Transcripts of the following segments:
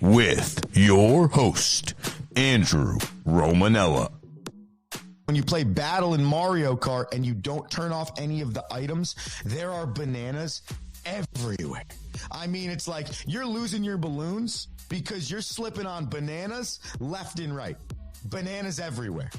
with your host, Andrew Romanella. When you play Battle in Mario Kart and you don't turn off any of the items, there are bananas everywhere. I mean, it's like you're losing your balloons because you're slipping on bananas left and right. Bananas everywhere.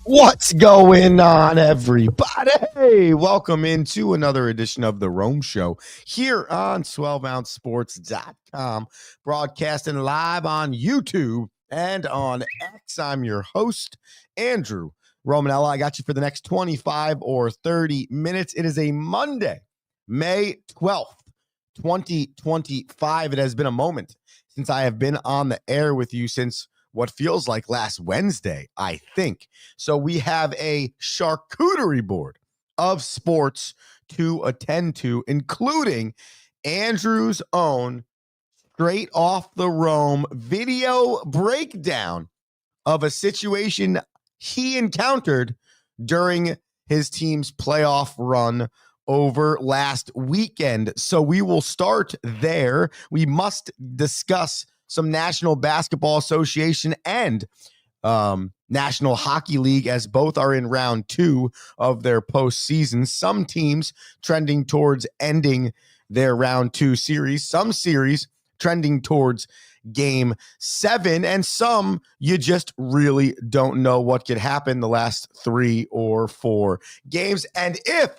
What's going on, everybody? Hey, welcome into another edition of The Rome Show here on 12ouncesports.com, broadcasting live on YouTube and on X. I'm your host, Andrew Romanella. I got you for the next 25 or 30 minutes. It is a Monday, May 12th, 2025. It has been a moment since I have been on the air with you since what feels like last Wednesday, I think. So we have a charcuterie board of sports to attend to, including Andrew's own straight off the Rome video breakdown of a situation he encountered during his team's playoff run over last weekend. So we will start there. We must discuss some National Basketball Association and National Hockey League, as both are in round 2 of their postseason. Some teams trending towards ending their round 2 series, some series trending towards game 7, and some you just really don't know what could happen the last 3 or 4 games. And if,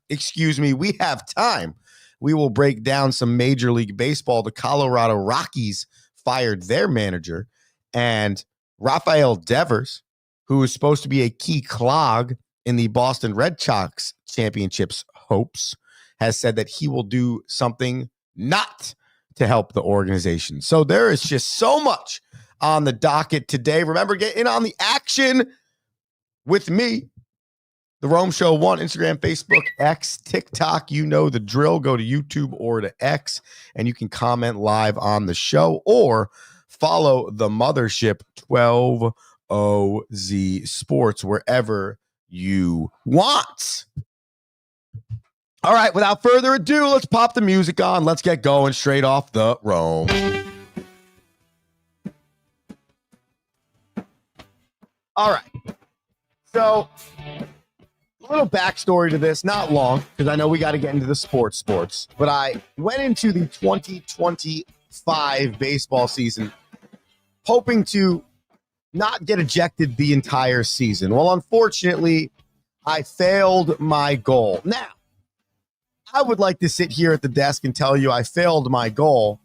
excuse me, we have time, we will break down some Major League Baseball. The Colorado Rockies fired their manager, and Rafael Devers, who is supposed to be a key clog in the Boston Red Sox championships hopes, has said that he will do something not to help the organization. So there is just so much on the docket today. Remember, get in on the action with me. The Rome Show 1, Instagram, Facebook, X, TikTok. You know the drill. Go to YouTube or to X, and you can comment live on the show or follow the mothership 12OZ Sports wherever you want. All right, without further ado, let's pop the music on. Let's get going straight off the Rome. All right. So, a little backstory to this, not long, because I know we got to get into the sports, but I went into the 2025 baseball season hoping to not get ejected the entire season. Well, unfortunately, I failed my goal. Now, I would like to sit here at the desk and tell you I failed my goal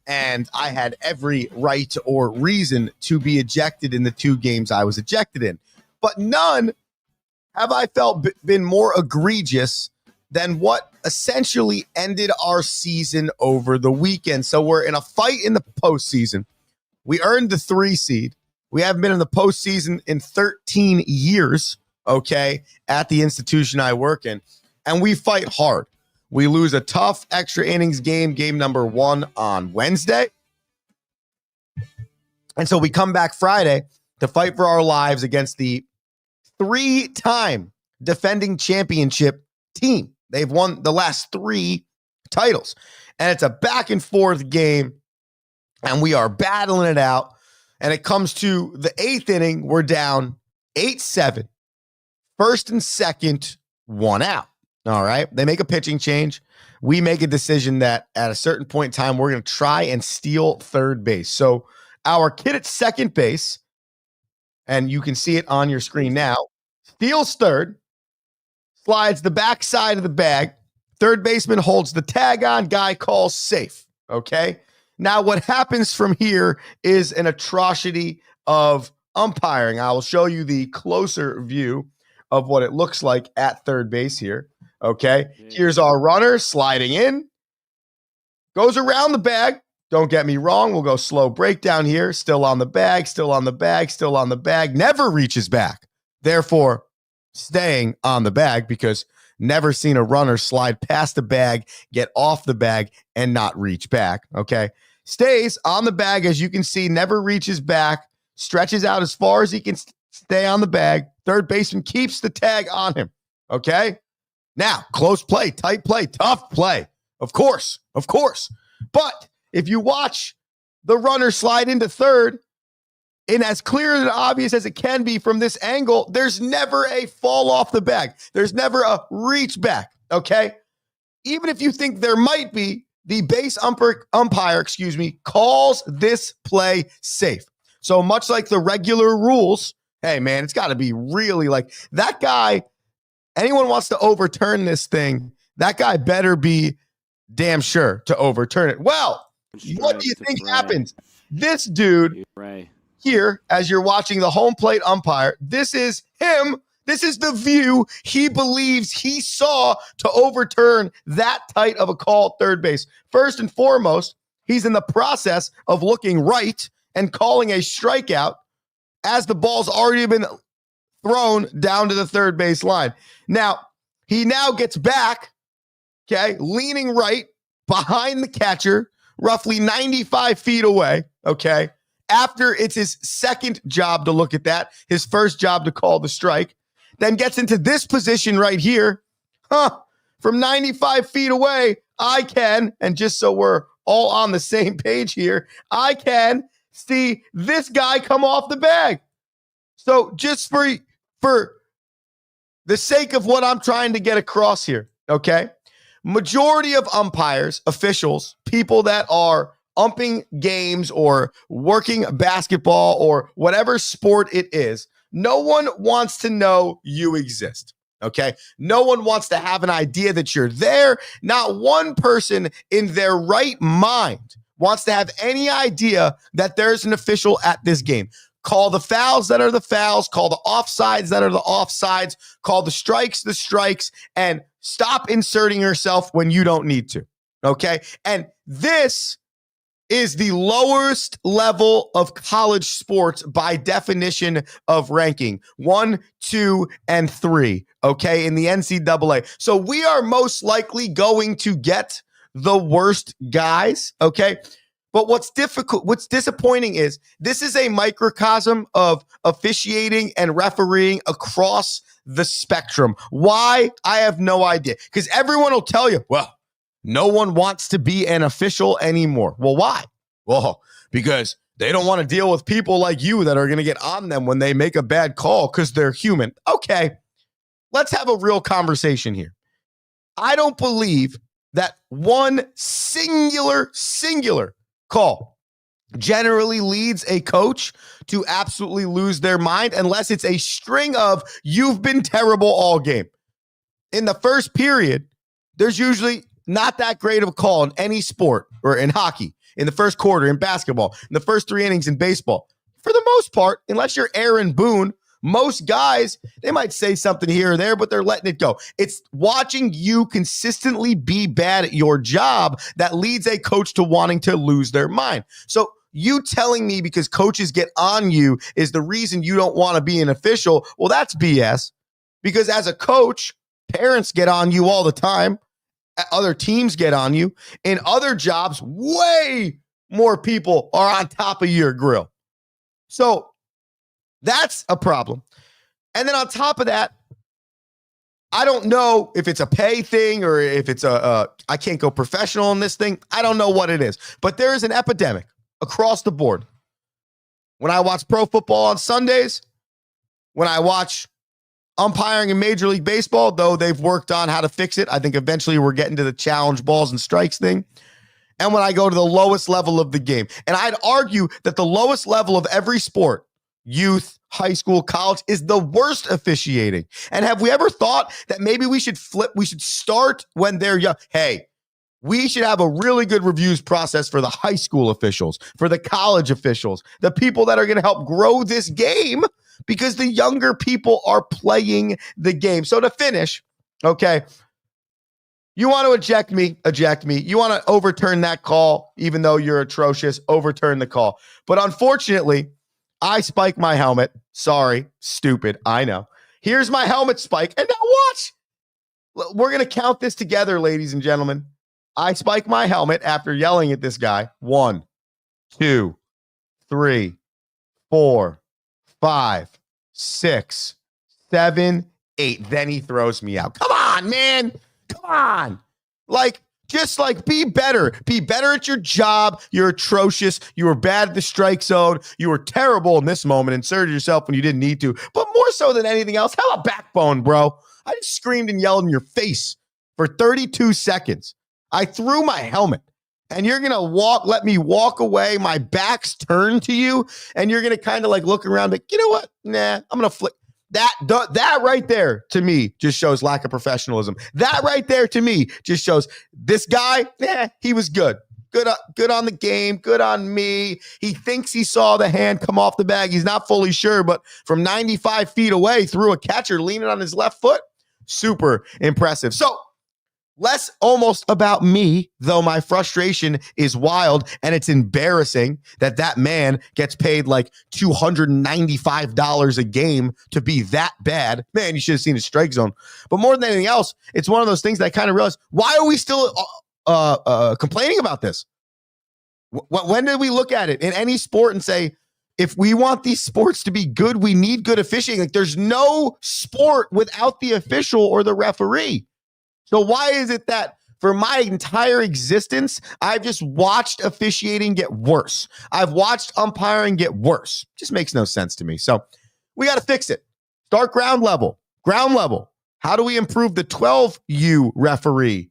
and I had every right or reason to be ejected in the 2 games I was ejected in. But none have I felt been more egregious than what essentially ended our season over the weekend. So we're in a fight in the postseason. We earned the 3 seed. We haven't been in the postseason in 13 years, okay, at the institution I work in. And we fight hard. We lose a tough extra innings game number 1 on Wednesday. And so we come back Friday to fight for our lives against the 3-time defending championship team. They've won the last 3 titles. And it's a back and forth game. And we are battling it out. And it comes to the 8th inning. We're down 8-7. First and second, 1 out. All right. They make a pitching change. We make a decision that at a certain point in time, we're going to try and steal third base. So our kid at second base, and you can see it on your screen now, steals third, slides the backside of the bag. Third baseman holds the tag on, guy calls safe. Okay. Now what happens from here is an atrocity of umpiring. I will show you the closer view of what it looks like at third base here. Okay. Here's our runner sliding in, goes around the bag. Don't get me wrong. We'll go slow breakdown here. Still on the bag, still on the bag, still on the bag. Never reaches back. Therefore, staying on the bag because never seen a runner slide past the bag, get off the bag, and not reach back. Okay. Stays on the bag, as you can see, never reaches back, stretches out as far as he can stay on the bag. Third baseman keeps the tag on him. Okay. Now, close play, tight play, tough play. Of course. But if you watch the runner slide into third, and as clear and obvious as it can be from this angle, there's never a fall off the bag. There's never a reach back, okay? Even if you think there might be, the base umpire, calls this play safe. So much like the regular rules, hey, man, it's got to be really like that guy. Anyone wants to overturn this thing, that guy better be damn sure to overturn it. Well, what do you think happens? This dude here, as you're watching the home plate umpire, this is him. This is the view he believes he saw to overturn that tight of a call at third base. First and foremost, he's in the process of looking right and calling a strikeout as the ball's already been thrown down to the third base line. Now, he now gets back, okay, leaning right behind the catcher, roughly 95 feet away, okay, after it's his second job to look at that, his first job to call the strike, then gets into this position right here. From 95 feet away, I can, and just so we're all on the same page here, I can see this guy come off the bag. So just for the sake of what I'm trying to get across here, okay? Majority of umpires, officials, people that are umping games or working basketball or whatever sport it is, no one wants to know you exist, okay? No one wants to have an idea that you're there. Not one person in their right mind wants to have any idea that there's an official at this game. Call the fouls that are the fouls, call the offsides that are the offsides, call the strikes, and stop inserting yourself when you don't need to, okay? And this is the lowest level of college sports by definition of ranking. 1, 2, and 3, okay, in the NCAA. So we are most likely going to get the worst guys, okay? But what's disappointing is this is a microcosm of officiating and refereeing across the spectrum. Why? I have no idea. Because everyone will tell you, well, no one wants to be an official anymore. Well, why? Well, because they don't want to deal with people like you that are going to get on them when they make a bad call because they're human. Okay, let's have a real conversation here. I don't believe that one singular call generally leads a coach to absolutely lose their mind unless it's a string of you've been terrible all game. In the first period, there's usually not that great of a call in any sport or in hockey, in the first quarter, in basketball, in the first 3 innings in baseball. For the most part, unless you're Aaron Boone, most guys, they might say something here or there, but they're letting it go. It's watching you consistently be bad at your job that leads a coach to wanting to lose their mind. So you telling me because coaches get on you is the reason you don't want to be an official, well, that's BS. Because as a coach, parents get on you all the time. Other teams get on you. In other jobs, way more people are on top of your grill. So that's a problem. And then on top of that, I don't know if it's a pay thing or if it's I can't go professional in this thing. I don't know what it is. But there is an epidemic across the board. When I watch pro football on Sundays, when I watch umpiring in Major League Baseball, though they've worked on how to fix it. I think eventually we're getting to the challenge balls and strikes thing. And when I go to the lowest level of the game. And I'd argue that the lowest level of every sport, youth, high school, college, is the worst officiating. And have we ever thought that maybe we should start when they're young? Hey, we should have a really good reviews process for the high school officials, for the college officials, the people that are going to help grow this game, because the younger people are playing the game. So to finish, okay, you want to eject me. You want to overturn that call, even though you're atrocious, overturn the call. But unfortunately, I spike my helmet. Sorry, stupid, I know. Here's my helmet spike. And now watch. We're going to count this together, ladies and gentlemen. I spike my helmet after yelling at this guy. 1, 2, 3, 4, 5, 6, 7, 8. Then he throws me out. Come on, man. Come on. Like, Just like be better. Be better at your job. You're atrocious. You were bad at the strike zone. You were terrible in this moment. Inserted yourself when you didn't need to. But more so than anything else, have a backbone, bro. I just screamed and yelled in your face for 32 seconds. I threw my helmet. And you're going to let me walk away. My back's turned to you. And you're going to kind of like look around like, you know what? Nah, I'm going to flick. That right there to me just shows lack of professionalism. That right there to me just shows this guy, he was good. Good on the game. Good on me. He thinks he saw the hand come off the bag. He's not fully sure, but from 95 feet away through a catcher leaning on his left foot, super impressive. So less almost about me, though my frustration is wild, and it's embarrassing that man gets paid like $295 a game to be that bad. Man, you should have seen his strike zone. But more than anything else, it's one of those things that I kind of realized, why are we still complaining about this? When did we look at it in any sport and say, if we want these sports to be good, we need good officiating? Like, there's no sport without the official or the referee. So why is it that for my entire existence, I've just watched officiating get worse? I've watched umpiring get worse. Just makes no sense to me. So we got to fix it. Start ground level. Ground level. How do we improve the 12U referee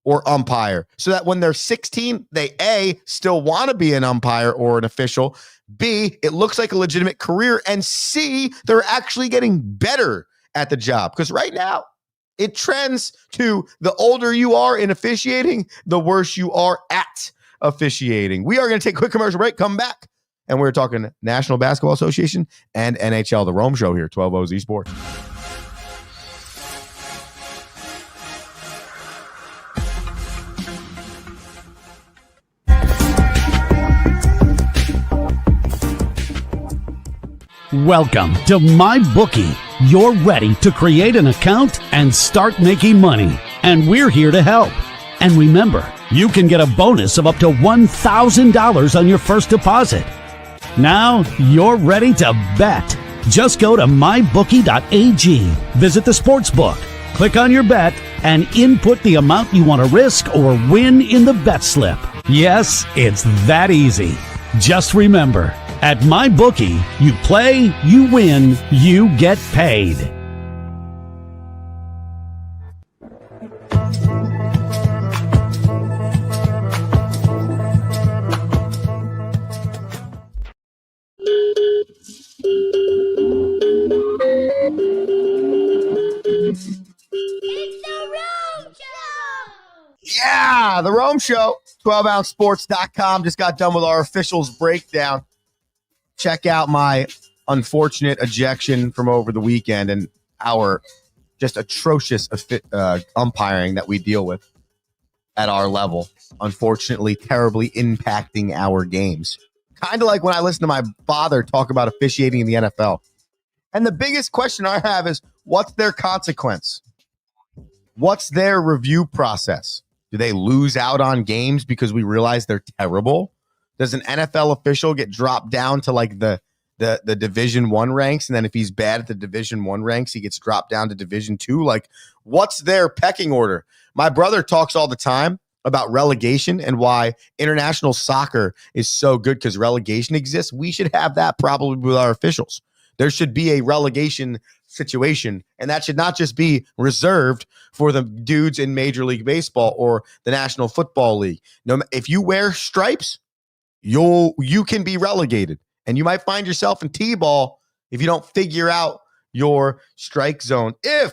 or umpire so that when they're 16, they A, still want to be an umpire or an official, B, it looks like a legitimate career, and C, they're actually getting better at the job? Because right now, it trends to the older you are in officiating, the worse you are at officiating. We are going to take a quick commercial break, come back, and we're talking National Basketball Association and NHL, the Rome Show here, 12 OZ Sports. Welcome to MyBookie. You're ready to create an account and start making money, and we're here to help. And remember, you can get a bonus of up to $1,000 on your first deposit. Now you're ready to bet. Just go to mybookie.ag, visit the sportsbook, click on your bet, and input the amount you want to risk or win in the bet slip. Yes, it's that easy. Just remember, at MyBookie, you play, you win, you get paid. Yeah, the Rome Show, 12ouncesports.com. Just got done with our officials breakdown. Check out my unfortunate ejection from over the weekend and our just atrocious umpiring that we deal with at our level. Unfortunately, terribly impacting our games. Kind of like when I listen to my father talk about officiating in the NFL. And the biggest question I have is, what's their consequence? What's their review process? Do they lose out on games because we realize they're terrible? Does an NFL official get dropped down to like the Division I ranks, and then if he's bad at the Division I ranks, he gets dropped down to Division II? Like, what's their pecking order? My brother talks all the time about relegation and why international soccer is so good because relegation exists. We should have that probably with our officials. There should be a relegation situation, and that should not just be reserved for the dudes in Major League Baseball or the National Football League. No, if you wear stripes, you can be relegated, and you might find yourself in T-ball if you don't figure out your strike zone. If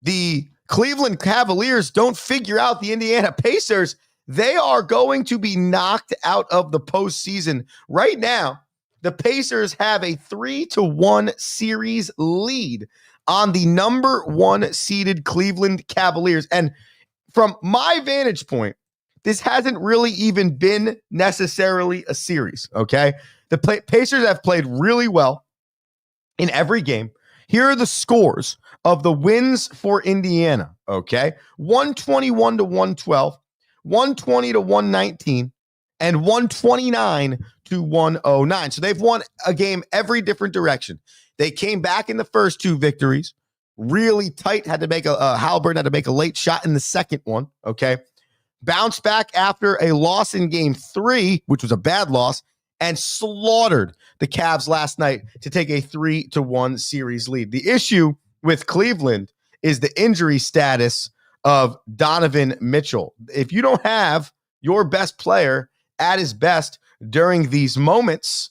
the Cleveland Cavaliers don't figure out the Indiana Pacers, they are going to be knocked out of the postseason. Right now, the Pacers have a 3-1 series lead on the number 1 seeded Cleveland Cavaliers. And from my vantage point, this hasn't really even been necessarily a series, okay? The Pacers have played really well in every game. Here are the scores of the wins for Indiana, okay? 121 to 112, 120 to 119, and 129 to 109. So they've won a game every different direction. They came back in the first 2 victories really tight, had to make Halliburton had to make a late shot in the second one, okay? Bounced back after a loss in game 3, which was a bad loss, and slaughtered the Cavs last night to take a 3-1 series lead. The issue with Cleveland is the injury status of Donovan Mitchell. If you don't have your best player at his best during these moments,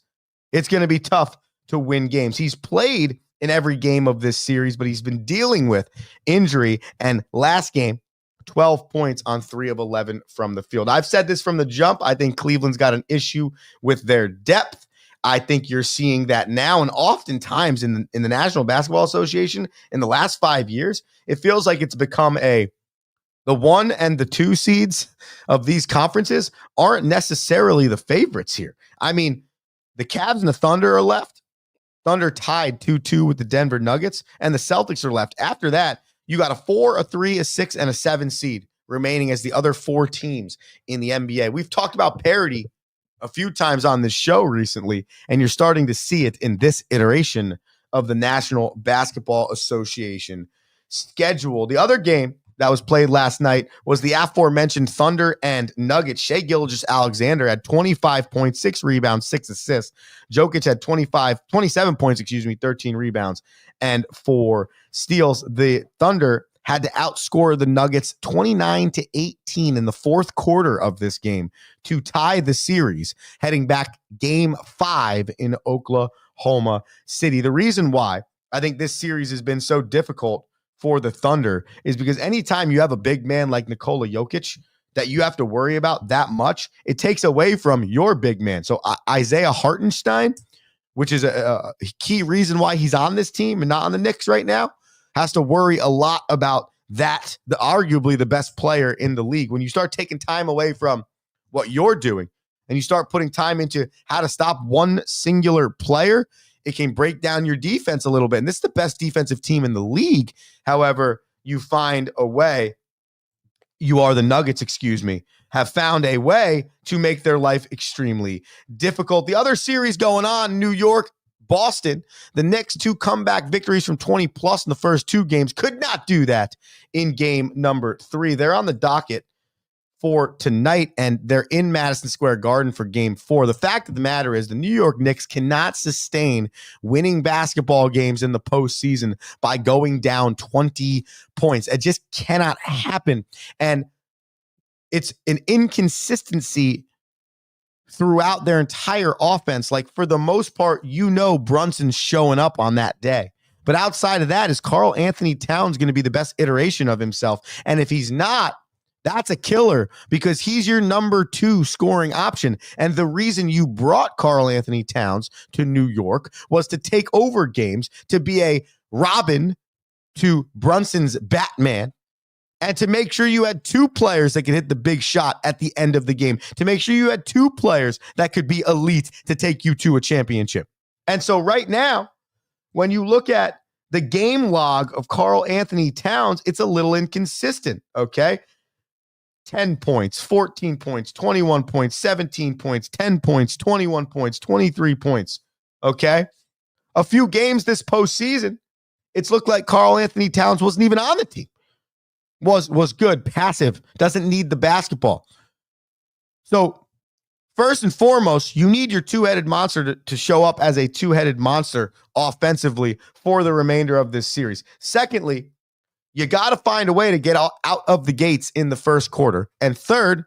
it's going to be tough to win games. He's played in every game of this series, but he's been dealing with injury. And last game, 12 points on 3 of 11 from the field. I've said this from the jump. I think Cleveland's got an issue with their depth. I think you're seeing that now, and oftentimes in the National Basketball Association in the last 5 years, it feels like it's become the 1 and the 2 seeds of these conferences aren't necessarily the favorites here. I mean, the Cavs and the Thunder are left. Thunder tied 2-2 with the Denver Nuggets, and the Celtics are left. After that, you got a 4, a 3, a 6, and a 7 seed remaining as the other 4 teams in the NBA. We've talked about parity a few times on this show recently, and you're starting to see it in this iteration of the National Basketball Association schedule. The other game that was played last night was the aforementioned Thunder and Nuggets. Shai Gilgeous-Alexander had 25.6 rebounds, 6 assists. Jokic had 27 points, 13 rebounds, and 4 steals. The Thunder had to outscore the Nuggets 29-18 in the fourth quarter of this game to tie the series, heading back game 5 in Oklahoma City. The reason why I think this series has been so difficult for the Thunder is because anytime you have a big man like Nikola Jokic that you have to worry about that much, it takes away from your big man. So Isaiah Hartenstein, which is a key reason why he's on this team and not on the Knicks right now, has to worry a lot about that, arguably the best player in the league. When you start taking time away from what you're doing and you start putting time into how to stop one singular player, it can break down your defense a little bit. And this is the best defensive team in the league. However, you find a way, the Nuggets, have found a way to make their life extremely difficult. The other series going on, New York, Boston, the Knicks, 2 comeback victories from 20 plus in the first 2 games, could not do that in game number 3. They're on the docket for tonight, and they're in Madison Square Garden for game 4. The fact of the matter is the New York Knicks cannot sustain winning basketball games in the postseason by going down 20 points. It just cannot happen. And it's an inconsistency throughout their entire offense. Like, for the most part, Brunson's showing up on that day. But outside of that, is Karl Anthony Towns going to be the best iteration of himself? And if he's not, that's a killer, because he's your number 2 scoring option. And the reason you brought Karl Anthony Towns to New York was to take over games, to be a Robin to Brunson's Batman, and to make sure you had 2 players that could hit the big shot at the end of the game, to make sure you had 2 players that could be elite to take you to a championship. And so right now, when you look at the game log of Karl Anthony Towns, it's a little inconsistent, okay? 10 points, 14 points, 21 points, 17 points, 10 points, 21 points, 23 points, okay? A few games this postseason, it's looked like Karl Anthony Towns wasn't even on the team. Was good, passive, doesn't need the basketball. So first and foremost, you need your 2-headed monster to show up as a 2-headed monster offensively for the remainder of this series. Secondly, you got to find a way to get out of the gates in the first quarter. And third,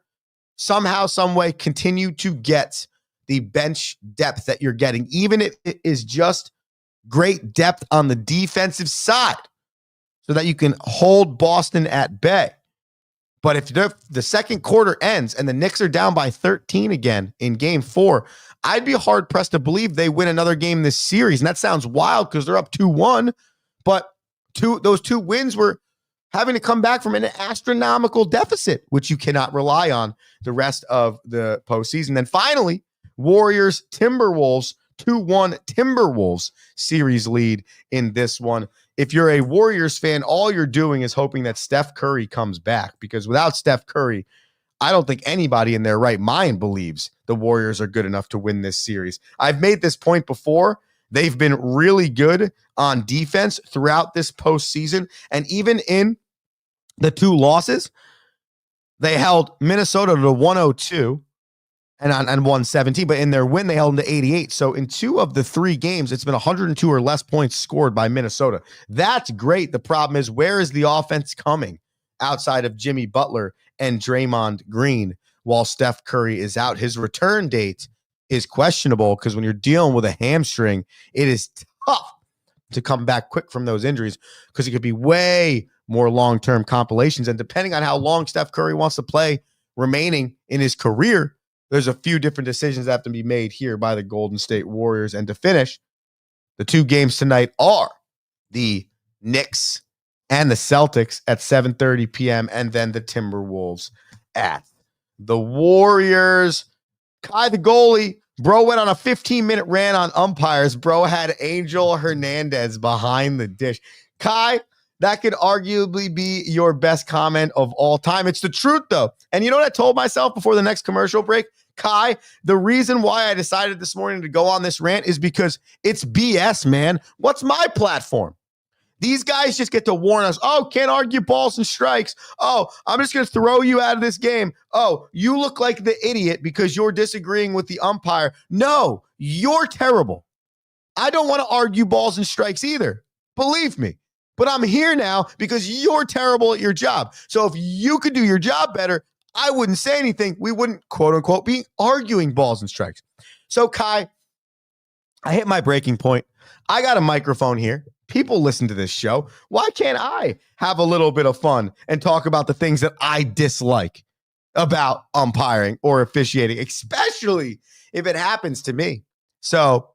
somehow, some way, continue to get the bench depth that you're getting, even if it is just great depth on the defensive side, so that you can hold Boston at bay. But if the second quarter ends and the Knicks are down by 13 again in game 4, I'd be hard-pressed to believe they win another game this series. And that sounds wild because they're up 2-1, but those 2 wins were having to come back from an astronomical deficit, which you cannot rely on the rest of the postseason. Then finally, Warriors, Timberwolves, 2-1 Timberwolves series lead in this one. If you're a Warriors fan, all you're doing is hoping that Steph Curry comes back, because without Steph Curry, I don't think anybody in their right mind believes the Warriors are good enough to win this series. I've made this point before, They've been really good on defense throughout this postseason. And even in the 2 losses, they held Minnesota to 102 and 117. But in their win, they held them to 88. So in 2 of the 3 games, it's been 102 or less points scored by Minnesota. That's great. The problem is, where is the offense coming outside of Jimmy Butler and Draymond Green while Steph Curry is out? His return date is questionable because when you're dealing with a hamstring, it is tough to come back quick from those injuries because it could be way more long-term compilations. And depending on how long Steph Curry wants to play remaining in his career, there's a few different decisions that have to be made here by the Golden State Warriors. And to finish, the 2 games tonight are the Knicks and the Celtics at 7:30 p.m. and then the Timberwolves at the Warriors. Kai, the goalie, bro, went on a 15-minute rant on umpires. Bro had Angel Hernandez behind the dish. Kai, that could arguably be your best comment of all time. It's the truth, though. And you know what I told myself before the next commercial break? Kai, the reason why I decided this morning to go on this rant is because it's BS, man. What's my platform? These guys just get to warn us. Oh, can't argue balls and strikes. Oh, I'm just going to throw you out of this game. Oh, you look like the idiot because you're disagreeing with the umpire. No, you're terrible. I don't want to argue balls and strikes either. Believe me. But I'm here now because you're terrible at your job. So if you could do your job better, I wouldn't say anything. We wouldn't, quote unquote, be arguing balls and strikes. So, Kai, I hit my breaking point. I got a microphone here. People listen to this show. Why can't I have a little bit of fun and talk about the things that I dislike about umpiring or officiating, especially if it happens to me? So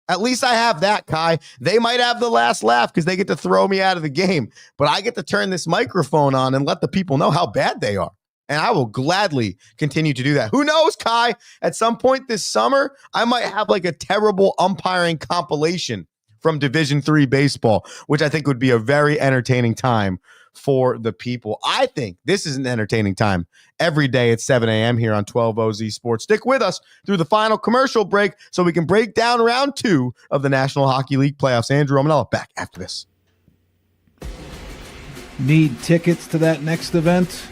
at least I have that, Kai. They might have the last laugh because they get to throw me out of the game, but I get to turn this microphone on and let the people know how bad they are. And I will gladly continue to do that. Who knows, Kai? At some point this summer, I might have like a terrible umpiring compilation from Division III baseball, which I think would be a very entertaining time for the people. I think this is an entertaining time every day at 7 a.m. here on 12 OZ Sports. Stick with us through the final commercial break so we can break down round 2 of the National Hockey League playoffs. Andrew Romanella back after this. Need tickets to that next event?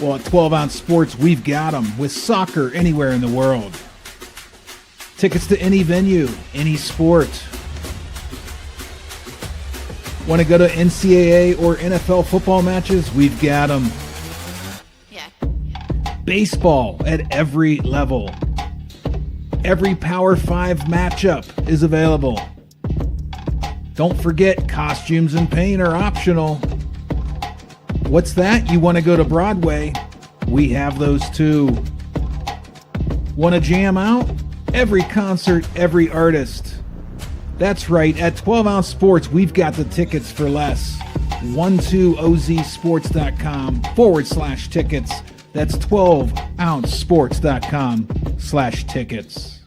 Well, at 12 Ounce Sports, we've got them with soccer anywhere in the world. Tickets to any venue, any sport. Want to go to NCAA or NFL football matches? We've got them. Yeah. Baseball at every level. Every Power 5 matchup is available. Don't forget, costumes and paint are optional. What's that? You want to go to Broadway? We have those too. Want to jam out? Every concert, every artist. That's right. At 12 Ounce Sports, we've got the tickets for less. 12ozsports.com/tickets. That's 12ouncesports.com/tickets.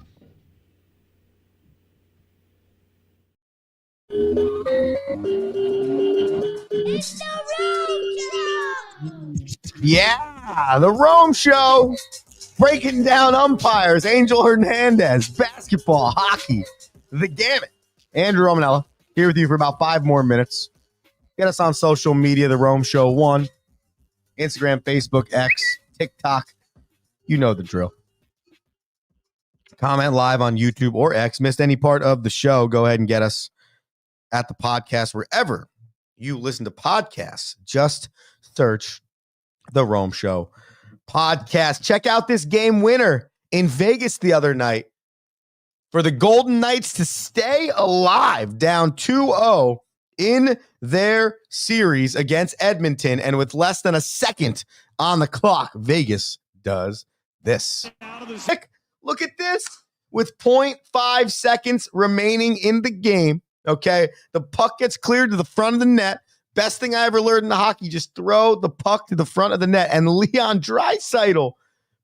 It's the Rome Show! Yeah, the Rome Show. Breaking down umpires, Angel Hernandez, basketball, hockey, the gamut. Andrew Romanella here with you for about 5 more minutes. Get us on social media, the Rome Show 1, Instagram, Facebook, X, TikTok. You know the drill. Comment live on YouTube or X. Missed any part of the show, go ahead and get us at the podcast wherever you listen to podcasts. Just search the Rome Show podcast. Check out this game winner in Vegas the other night for the Golden Knights to stay alive, down 2-0 in their series against Edmonton. And with less than a second on the clock, Vegas does this. Look at this. With 0.5 seconds remaining in the game, okay, the puck gets cleared to the front of the net. Best thing I ever learned in hockey, just throw the puck to the front of the net. And Leon Draisaitl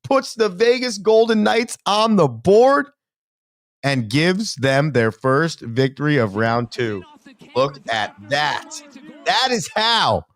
puts the Vegas Golden Knights on the board and gives them their first victory of round 2. Look at that. That is how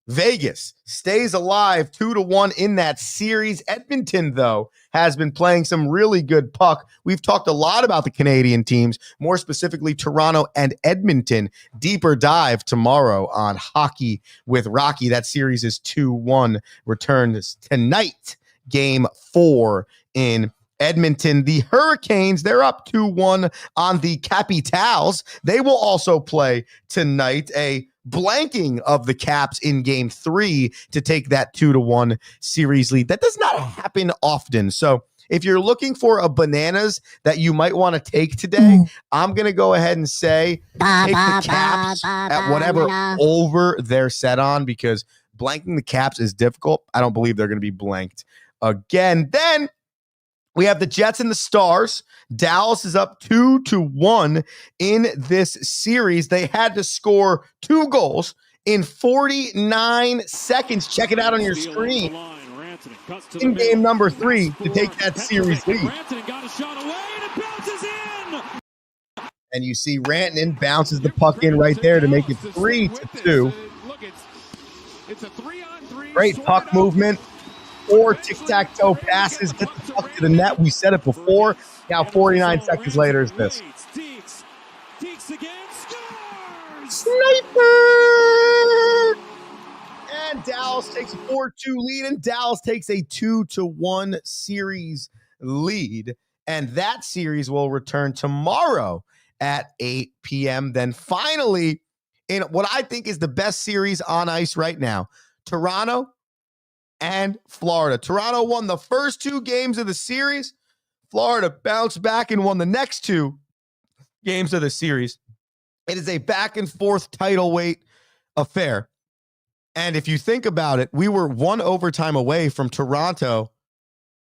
Vegas stays alive 2-1 in that series. Edmonton, though, has been playing some really good puck. We've talked a lot about the Canadian teams, more specifically Toronto and Edmonton. Deeper dive tomorrow on Hockey with Rocky. That series is 2-1. Returns tonight, game 4 in Edmonton. The Hurricanes, they're up 2-1 on the Capitals. They will also play tonight. A blanking of the Caps in game 3 to take that 2-1 series lead. That does not happen often. So if you're looking for a bananas that you might want to take today, I'm going to go ahead and say take the Caps at whatever over they're set on, because blanking the Caps is difficult. I don't believe they're going to be blanked again. Then we have the Jets and the Stars. Dallas is up 2-1 in this series. They had to score 2 goals in 49 seconds. Check it out on your screen. In game number 3 to take that series lead. And you see Rantanen bounces the puck in right there to make it 3-2. Great puck movement. 4 tic-tac-toe passes, get the puck to the net. We said it before. Now 49 seconds later is this. Sniper! And Dallas takes a 4-2 lead, and Dallas takes a 2-1 series lead. And that series will return tomorrow at 8 p.m. Then finally, in what I think is the best series on ice right now, Toronto and Florida. Toronto won the first 2 games of the series. Florida bounced back and won the next 2 games of the series. It is a back and forth title weight affair. And if you think about it, we were 1 overtime away from Toronto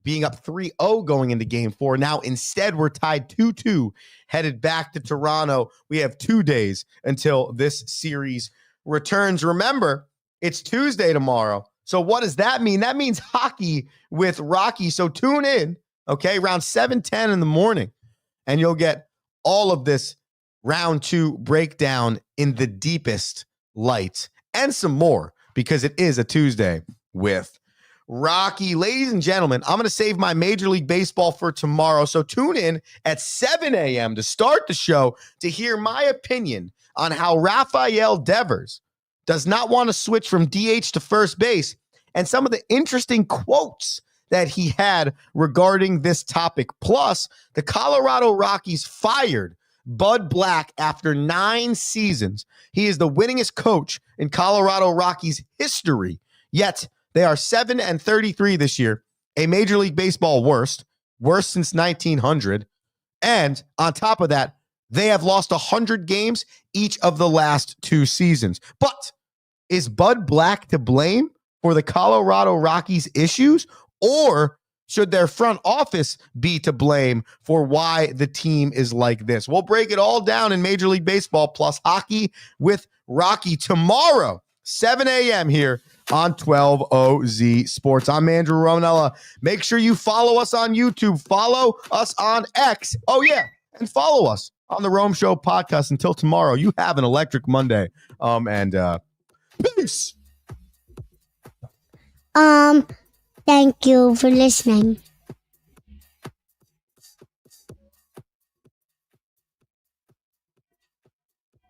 being up 3-0 going into game 4. Now, instead, we're tied 2-2, headed back to Toronto. We have 2 days until this series returns. Remember, it's Tuesday tomorrow. So what does that mean? That means Hockey with Rocky. So tune in, okay, around 7:10 in the morning, and you'll get all of this round 2 breakdown in the deepest light and some more, because it is a Tuesday with Rocky. Ladies and gentlemen, I'm going to save my Major League Baseball for tomorrow. So tune in at 7 a.m. to start the show to hear my opinion on how Rafael Devers does not want to switch from DH to first base, and some of the interesting quotes that he had regarding this topic. Plus, the Colorado Rockies fired Bud Black after 9 seasons. He is the winningest coach in Colorado Rockies history, yet they are 7-33 this year, a Major League Baseball worst since 1900. And on top of that, they have lost 100 games each of the last 2 seasons. But is Bud Black to blame for the Colorado Rockies' issues, or should their front office be to blame for why the team is like this? We'll break it all down in Major League Baseball plus Hockey with Rocky tomorrow, 7 a.m. here on 12OZ Sports. I'm Andrew Romanella. Make sure you follow us on YouTube. Follow us on X. Oh, yeah. And follow us on the Rome Show podcast. Until tomorrow, you have an electric Monday. Peace. Thank you for listening.